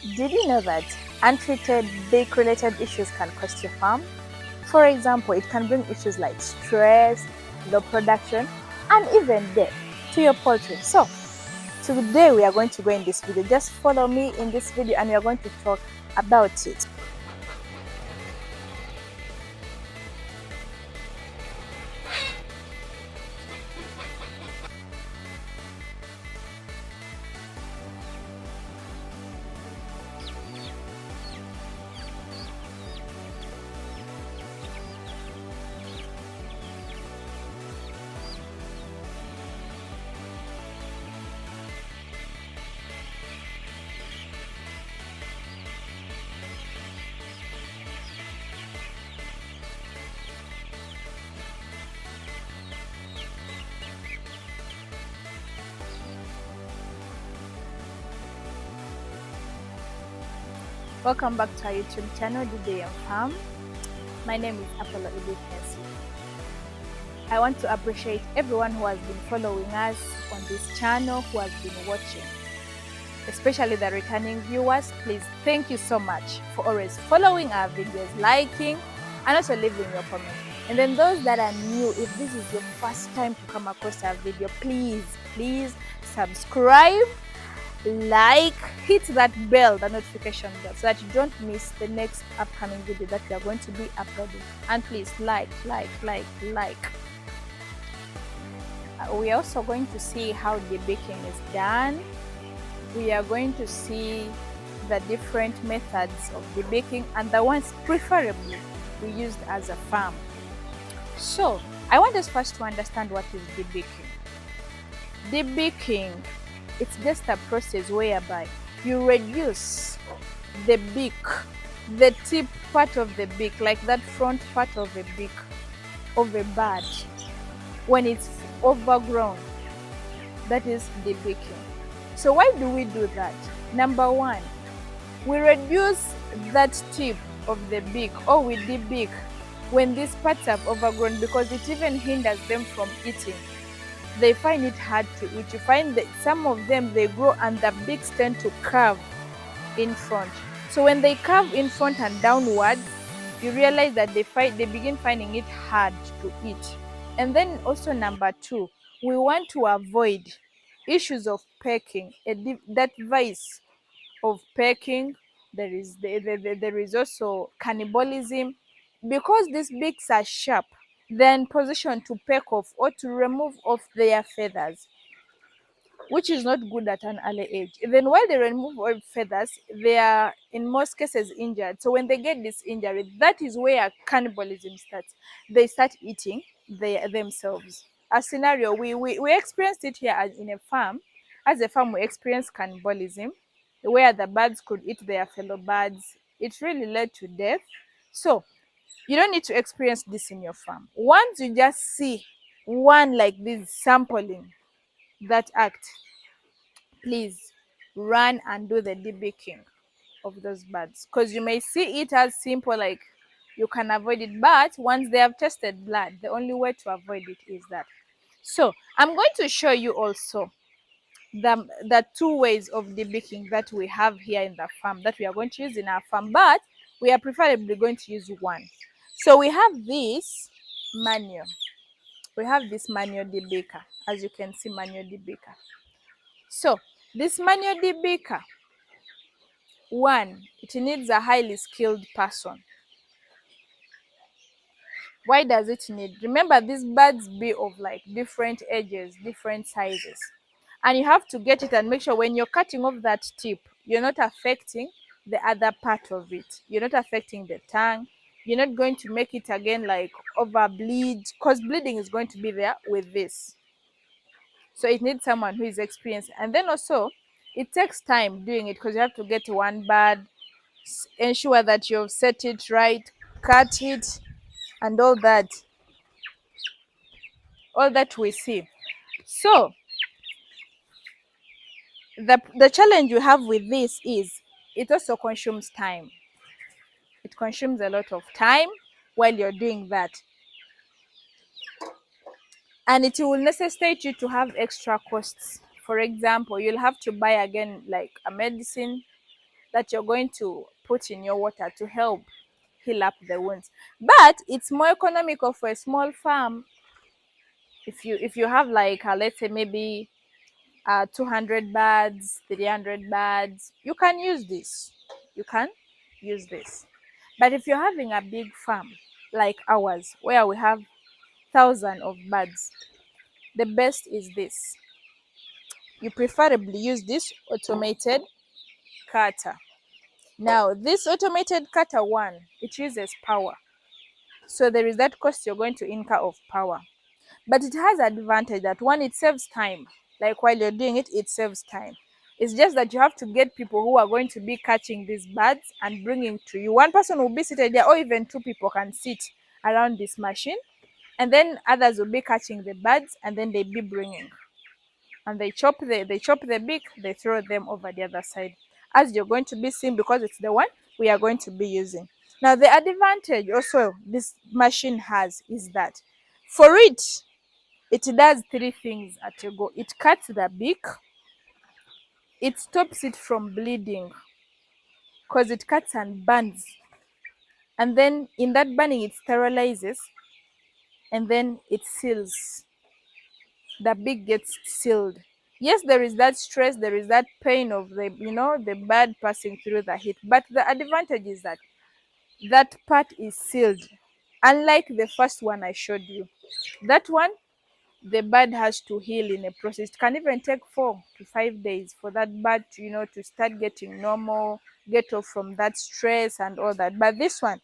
Did you know that untreated beak-related issues can cost your farm? For example, it can bring issues like stress, low production, and even death to your poultry. So, today we are going to go in this video. Just follow me in this video and we are going to talk about it. Welcome back to our YouTube channel, Debeaking Farm. My name is Apollo Edith. I want to appreciate everyone who has been following us on this channel, who has been watching, especially the returning viewers. Please, thank you so much for always following our videos, liking, and also leaving your comment. And then those that are new, if this is your first time to come across our video, please subscribe, like, hit that bell, the notification bell, so that you don't miss the next upcoming video that we are going to be uploading. And please like. We are also going to see how the baking is done. We are going to see the different methods of debaking and the ones preferably we used as a farm. So I want us first to understand what is debaking. Debaking, it's just a process whereby you reduce the beak, the tip part of the beak, like that front part of the beak of a bird, when it's overgrown. That is debaking. So why do we do that? Number one, we reduce that tip of the beak, or we debeak when these parts are overgrown, because it even hinders them from eating. They find it hard to eat. You find that some of them, they grow and the beaks tend to curve in front. So when they curve in front and downward, you realize that they begin finding it hard to eat. And then also number two, we want to avoid issues of pecking, that vice of pecking. There is also cannibalism, because these beaks are sharp. They're in position to peck off or to remove off their feathers, which is not good at an early age. Even while they remove all feathers, they are in most cases injured. So when they get this injury, that is where cannibalism starts. They start eating themselves. A scenario, we experienced it here in a farm. As a farm, we experienced cannibalism, where the birds could eat their fellow birds. It really led to death. So you don't need to experience this in your farm. Once you just see one like this sampling that act, please run and do the debaking of those birds, because you may see it as simple, like you can avoid it, but once they have tested blood, the only way to avoid it is that. So I'm going to show you also the two ways of debaking that we have here in the farm, that we are going to use in our farm, but we are preferably going to use one. So we have this manual. We have this manual debaker, as you can see, manual debaker. So this manual debaker, one, it needs a highly skilled person. Why does it need? Remember, these birds be of like different ages, different sizes, and you have to get it and make sure when you're cutting off that tip, you're not affecting the other part of it. You're not affecting the tongue. You're not going to make it again like over bleed, because bleeding is going to be there with this. So it needs someone who is experienced. And then also it takes time doing it, because you have to get one bird, ensure that you've set it right, cut it, and all that we see. So the challenge you have with this is it also consumes time. It consumes a lot of time while you're doing that, and it will necessitate you to have extra costs. For example, you'll have to buy again like a medicine, that you're going to put in your water to help heal up the wounds. But it's more economical for a small farm. If you have like let's say maybe 200 birds, 300 birds, you can use this. You can use this. But if you're having a big farm like ours, where we have thousands of birds, the best is this. You preferably use this automated cutter. Now, this automated cutter one, it uses power. So there is that cost you're going to incur of power. But it has advantage that one, it saves time. Like while you're doing it, it saves time. It's just that you have to get people who are going to be catching these birds and bringing to you. One person will be seated there, or even two people can sit around this machine, and then others will be catching the birds, and then they be bringing. And they chop the beak, they throw them over the other side, as you're going to be seeing, because it's the one we are going to be using. Now, the advantage also this machine has is that for it does three things at a go. It cuts the beak, it stops it from bleeding because it cuts and burns, and then in that burning it sterilizes, and then it seals. The beak gets sealed. Yes, there is that stress, there is that pain of the bird passing through the heat, but the advantage is that that part is sealed. Unlike the first one I showed you, that one, the bird has to heal in a process. It can even take 4 to 5 days for that bird to start getting normal, get off from that stress and all that. But this one,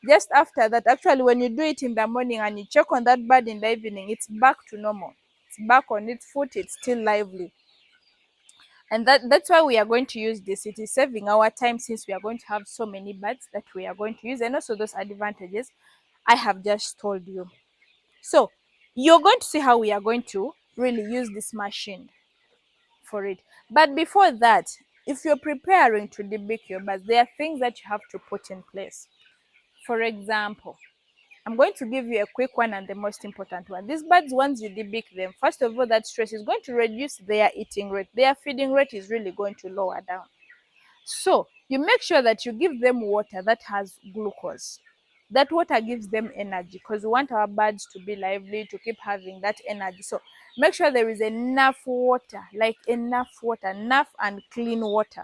just after that, actually when you do it in the morning and you check on that bird in the evening, it's back to normal. It's back on its foot, it's still lively. And that's why we are going to use this. It is saving our time, since we are going to have so many birds that we are going to use, and also those advantages I have just told you. So you're going to see how we are going to really use this machine for it. But before that, if you're preparing to debake your birds, there are things that you have to put in place. For example, I'm going to give you a quick one and the most important one. These birds, once you debake them, first of all, that stress is going to reduce their eating rate. Their feeding rate is really going to lower down. So you make sure that you give them water that has glucose. That water gives them energy, because we want our birds to be lively, to keep having that energy. So make sure there is enough water, like enough water, enough and clean water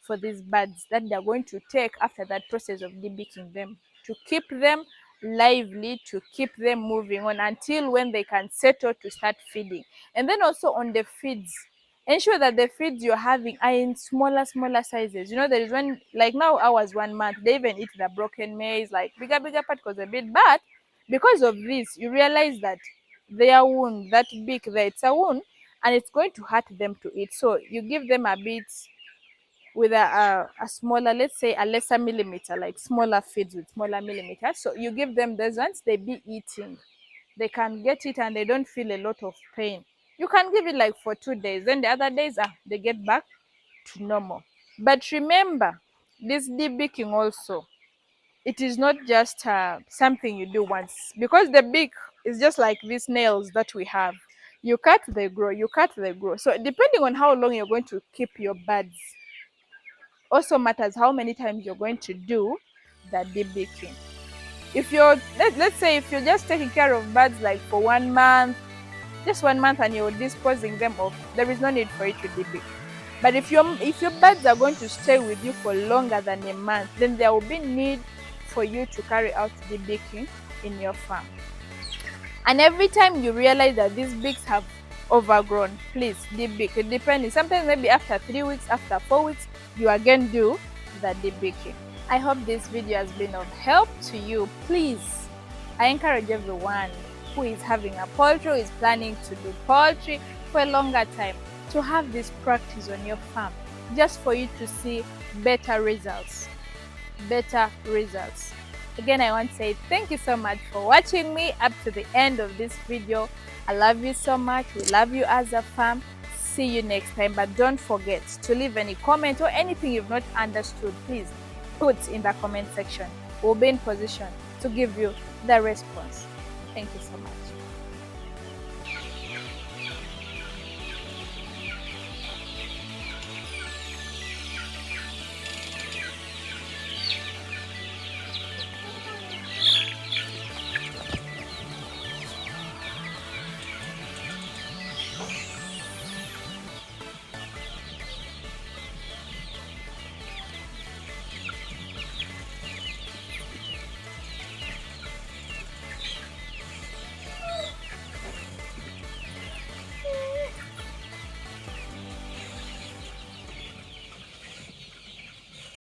for these birds that they're going to take after that process of debaking them, to keep them lively, to keep them moving on until when they can settle to start feeding. And then also on the feeds, ensure that the feeds you're having are in smaller sizes. There is one, like now ours 1 month, they even eat the broken maize, like bigger part, because a bit. But because of this, you realize that their wound, that beak there, it's a wound, and it's going to hurt them to eat. So you give them a bit with a smaller, let's say a lesser millimeter, like smaller feeds with smaller millimeters. So you give them those ones, they be eating, they can get it and they don't feel a lot of pain. You can give it like for 2 days, then the other days they get back to normal. But remember, this debeaking also, it is not just something you do once, because the beak is just like these nails that we have. You cut, they grow, you cut, they grow. So depending on how long you're going to keep your birds, also matters how many times you're going to do the debeaking. If you're let's say if you're just taking care of birds like for 1 month, just 1 month, and you're disposing them off, there is no need for you to debake. But if your birds are going to stay with you for longer than a month, then there will be need for you to carry out debaking in your farm. And every time you realize that these beaks have overgrown, please debake. It depends. Sometimes maybe after 3 weeks, after 4 weeks, you again do the debaking. I hope this video has been of help to you. Please, I encourage everyone who is having a poultry, who is planning to do poultry for a longer time, to have this practice on your farm, just for you to see better results. Again, I want to say thank you so much for watching me up to the end of this video. I love you so much. We love you as a farm. See you next time. But don't forget to leave any comment or anything you've not understood. Please put in the comment section. We'll be in position to give you the response. Thank you so much.